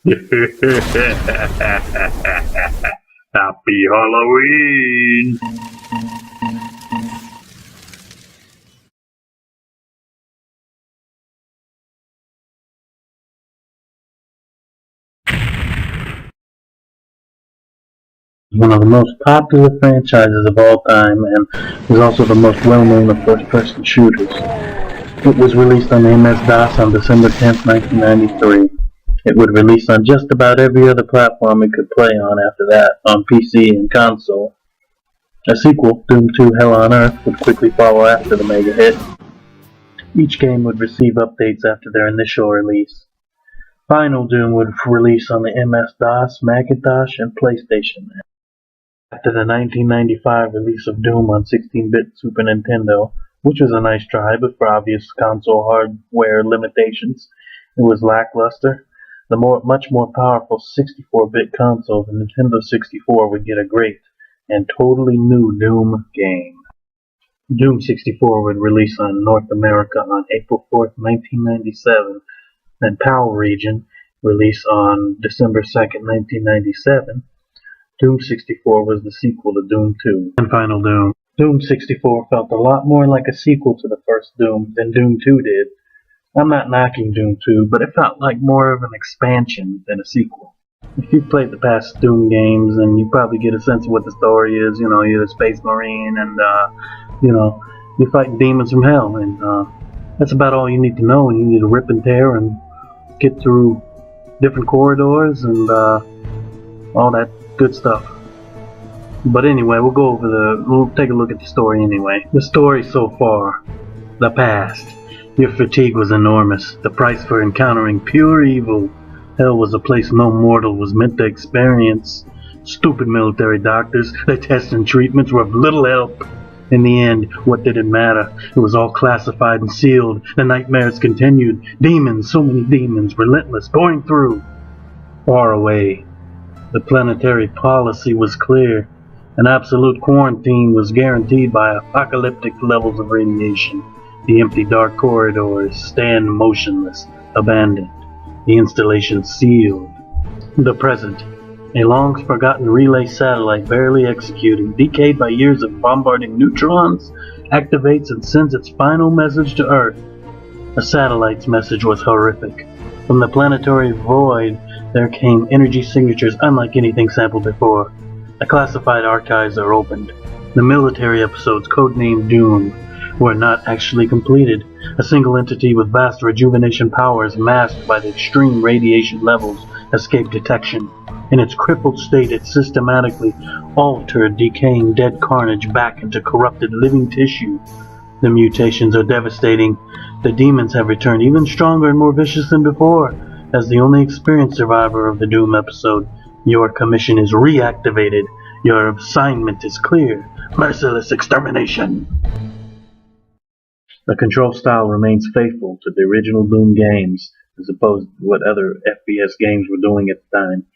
Happy Halloween! One of the most popular franchises of all time and is also the most well-known of first-person shooters. It was released on the MS-DOS on December 10th, 1993. It would release on just about every other platform it could play on after that, on PC and console. A sequel, Doom 2 Hell on Earth, would quickly follow after the mega hit. Each game would receive updates after their initial release. Final Doom would release on the MS-DOS, Macintosh, and PlayStation. After the 1995 release of Doom on 16-bit Super Nintendo, which was a nice try, but for obvious console hardware limitations, it was lackluster. The much more powerful 64-bit console, the Nintendo 64, would get a great and totally new Doom game. Doom 64 would release on North America on April 4th, 1997, then PAL region release on December 2nd, 1997. Doom 64 was the sequel to Doom 2 and Final Doom. Doom 64 felt a lot more like a sequel to the first Doom than Doom 2 did. I'm not knocking Doom 2, but it felt like more of an expansion than a sequel. If you've played the past Doom games, then you probably get a sense of what the story is. You know, you're a space marine and, you're fighting demons from hell. And that's about all you need to know. You need to rip and tear and get through different corridors and all that good stuff. But anyway, we'll take a look at the story anyway. The story so far. The past. Your fatigue was enormous. The price for encountering pure evil. Hell was a place no mortal was meant to experience. Stupid military doctors, their tests and treatments were of little help. In the end, what did it matter? It was all classified and sealed. The nightmares continued. Demons, so many demons, relentless, going through. Far away. The planetary policy was clear. An absolute quarantine was guaranteed by apocalyptic levels of radiation. The empty dark corridors stand motionless, abandoned. The installation sealed. The present. A long-forgotten relay satellite barely executing, decayed by years of bombarding neutrons, activates and sends its final message to Earth. The satellite's message was horrific. From the planetary void, there came energy signatures unlike anything sampled before. The classified archives are opened. The military episodes, codenamed Doom, were not actually completed. A single entity with vast rejuvenation powers masked by the extreme radiation levels escaped detection. In its crippled state, it systematically altered decaying dead carnage back into corrupted living tissue. The mutations are devastating. The demons have returned even stronger and more vicious than before. As the only experienced survivor of the Doom episode, your commission is reactivated. Your assignment is clear. Merciless extermination. The control style remains faithful to the original Doom games, as opposed to what other FPS games were doing at the time.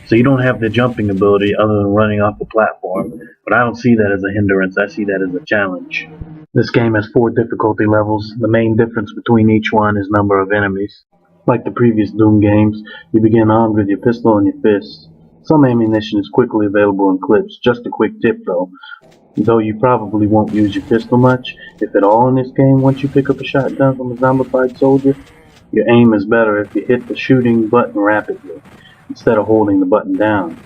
So you don't have the jumping ability other than running off a platform, but I don't see that as a hindrance, I see that as a challenge. This game has 4 difficulty levels. The main difference between each one is number of enemies. Like the previous Doom games, you begin armed with your pistol and your fists. Some ammunition is quickly available in clips. Just a quick tip though you probably won't use your pistol much, if at all in this game. Once you pick up a shotgun from a zombified soldier, your aim is better if you hit the shooting button rapidly, instead of holding the button down.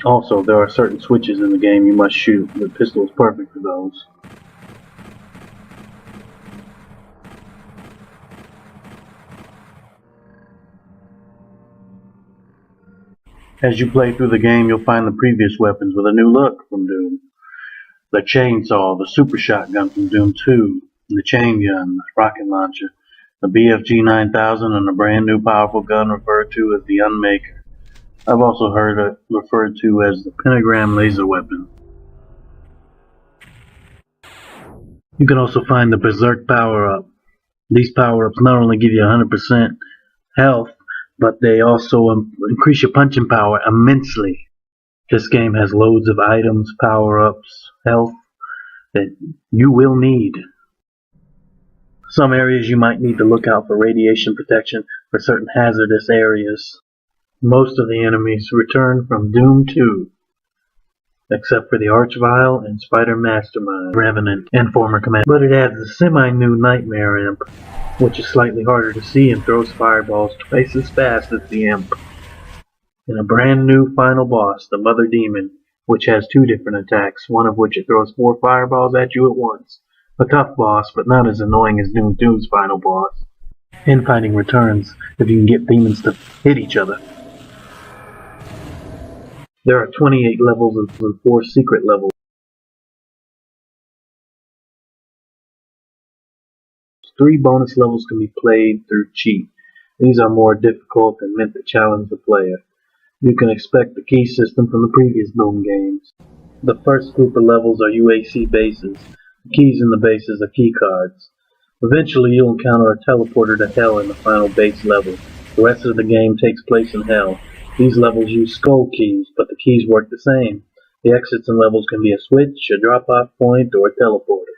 Also, there are certain switches in the game you must shoot. The pistol is perfect for those. As you play through the game, you'll find the previous weapons with a new look from Doom. The chainsaw, the super shotgun from Doom 2, the chain gun, the rocket launcher, the BFG 9000, and a brand new powerful gun referred to as the Unmaker. I've also heard it referred to as the pentagram laser weapon. You can also find the Berserk power-up. These power-ups not only give you 100% health, but they also increase your punching power immensely. This game has loads of items, power-ups, health that you will need. Some areas you might need to look out for radiation protection. for certain hazardous areas. Most of the enemies return from Doom 2, except for the Archvile and Spider Mastermind, Revenant, and former Commander. But it adds a semi-new Nightmare Imp, which is slightly harder to see and throws fireballs twice as fast as the Imp. And a brand new final boss, the Mother Demon, which has two different attacks, one of which it throws 4 fireballs at you at once. A tough boss, but not as annoying as Doom 2's final boss. Infighting returns if you can get demons to hit each other. There are 28 levels and 4 secret levels. 3 bonus levels can be played through cheat. These are more difficult and meant to challenge the player. You can expect the key system from the previous Doom games. The first group of levels are UAC bases. The keys in the bases are key cards. Eventually you'll encounter a teleporter to Hell in the final base level. The rest of the game takes place in Hell. These levels use skull keys, but the keys work the same. The exits in levels can be a switch, a drop-off point, or a teleporter.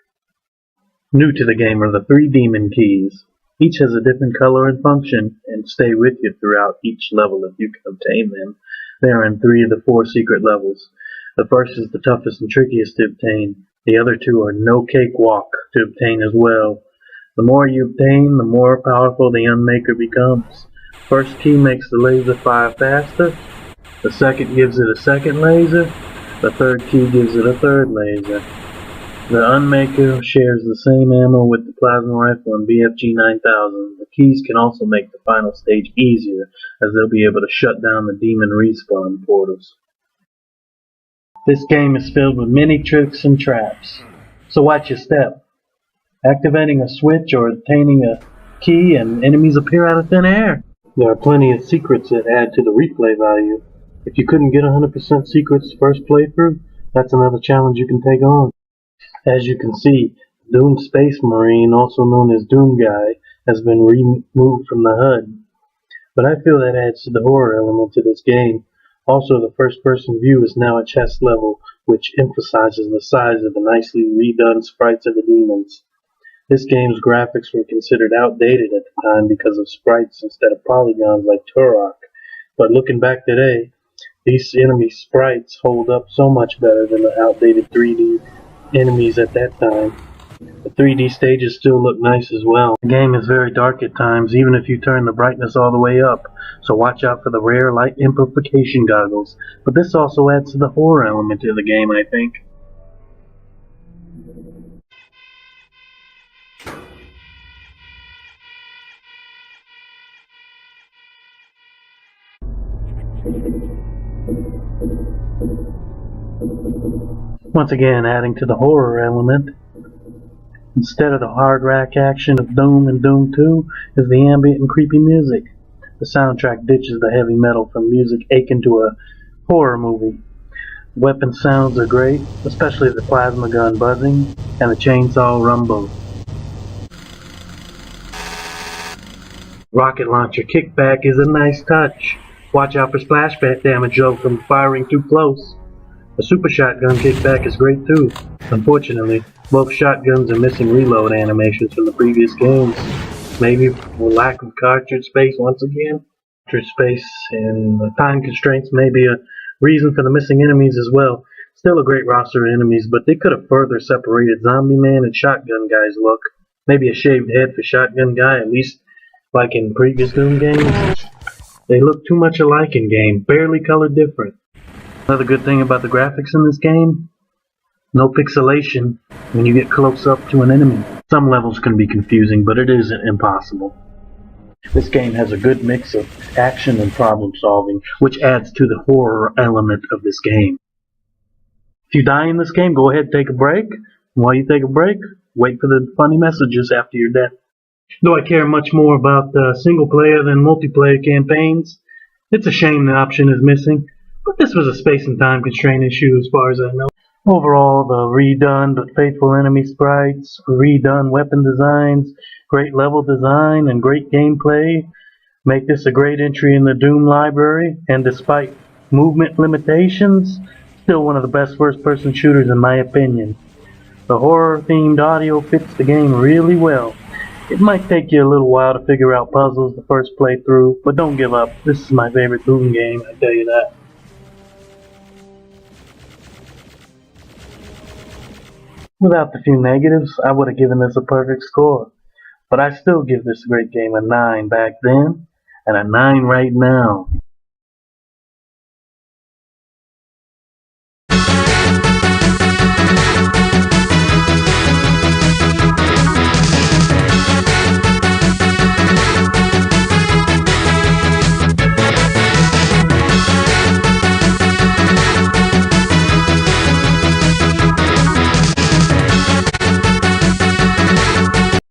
New to the game are the 3 demon keys. Each has a different color and function, and stay with you throughout each level if you can obtain them. They are in 3 of the 4 secret levels. The first is the toughest and trickiest to obtain. The other 2 are no cakewalk to obtain as well. The more you obtain, the more powerful the Unmaker becomes. First key makes the laser fire faster. The second gives it a second laser. The third key gives it a third laser. The Unmaker shares the same ammo with the plasma rifle and BFG 9000. The keys can also make the final stage easier, as they'll be able to shut down the demon respawn portals. This game is filled with many tricks and traps, so watch your step. Activating a switch or obtaining a key and enemies appear out of thin air. There are plenty of secrets that add to the replay value. If you couldn't get 100% secrets first playthrough, that's another challenge you can take on. As you can see, Doom Space Marine, also known as Doom Guy, has been removed from the HUD. But I feel that adds to the horror element to this game. Also, the first-person view is now at chest level, which emphasizes the size of the nicely redone sprites of the demons. This game's graphics were considered outdated at the time because of sprites instead of polygons like Turok. But looking back today, these enemy sprites hold up so much better than the outdated 3D enemies at that time. The 3D stages still look nice as well. The game is very dark at times, even if you turn the brightness all the way up, so watch out for the rare light amplification goggles. But this also adds to the horror element of the game, I think. Once again, adding to the horror element, instead of the hard rack action of Doom and Doom 2 is the ambient and creepy music. The soundtrack ditches the heavy metal from music akin to a horror movie. Weapon sounds are great, especially the plasma gun buzzing and the chainsaw rumble. Rocket launcher kickback is a nice touch. Watch out for splashback damage though from firing too close. The super shotgun kickback is great too. Unfortunately, both shotguns are missing reload animations from the previous games. Maybe for lack of cartridge space once again. Cartridge space and the time constraints may be a reason for the missing enemies as well. Still a great roster of enemies, but they could have further separated Zombie Man and Shotgun Guy's look. Maybe a shaved head for Shotgun Guy, at least like in previous Doom games. They look too much alike in game, barely colored different. Another good thing about the graphics in this game, no pixelation when you get close up to an enemy. Some levels can be confusing, but it isn't impossible. This game has a good mix of action and problem solving, which adds to the horror element of this game. If you die in this game, go ahead and take a break. And while you take a break, wait for the funny messages after your death. Though I care much more about single player than multiplayer campaigns, it's a shame the option is missing. But this was a space and time constraint issue as far as I know. Overall, the redone but faithful enemy sprites, redone weapon designs, great level design, and great gameplay make this a great entry in the Doom library, and despite movement limitations, still one of the best first-person shooters in my opinion. The horror-themed audio fits the game really well, It might take you a little while to figure out puzzles the first playthrough, but don't give up. This is my favorite Doom game, I tell you that. Without the few negatives, I would have given this a perfect score. But I still give this great game a 9 back then, and a 9 right now.